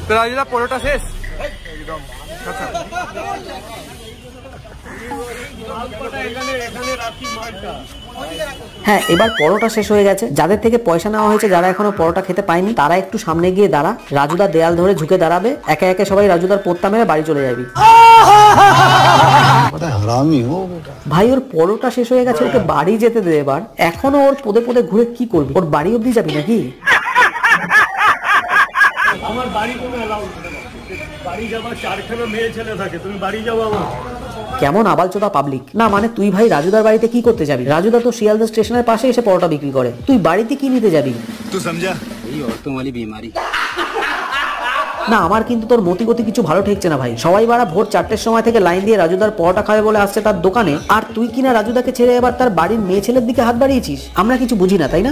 তো রাজুদা পরোটা শেষ? হ্যাঁ, এবার পরোটা শেষ হয়ে গেছে। যাদের থেকে পয়সা নেওয়া হয়েছে, যারা এখনো পরোটা খেতে পায়নি, তারা একটু সামনে গিয়ে দাঁড়া। রাজুদা দেয়াল ধরে ঝুঁকে দাঁড়াবে, একে একে সবাই রাজুদার পোত্তা মেরে বাড়ি চলে যাবি। ভাই, ওর পরোটা শেষ হয়ে গেছে, ওকে বাড়ি যেতে দে। এবার এখনো ওর পদে পদে ঘুরে কি করবি? ওর বাড়ি অব্দি যাবি নাকি? আমার বাড়ি কোনো এলাও বাড়ি যাওয়ার 4খানা মেয়ে ছেলে থাকে, তুমি বাড়ি যাও আমার। কেমন আবালচোদা পাবলিক না। মানে তুই ভাই রাজুদার বাড়িতে কি করতে যাবি? রাজুদা তো শিয়ালদা স্টেশনের পাশে এসে পরোটা বিক্রি করে, তুই বাড়িতে কি নিতে যাবি? তুই সমঝা এই औरतों वाली बीमारी। না, আমার কিন্তু তোর মতিগতি কিছু ভালো ঠেকছে না ভাই। সবাই বাড়া ভোর 4টের সময় থেকে লাইন দিয়ে রাজুদার পরোটা খাবে বলে আসছে তার দোকানে, আর তুই কিনা রাজুদাকে ছেড়ে এবার তার বাড়ির মেয়ে ছেলের দিকে হাত বাড়িয়েছিস। আমরা কিছু বুঝি না, তাই না?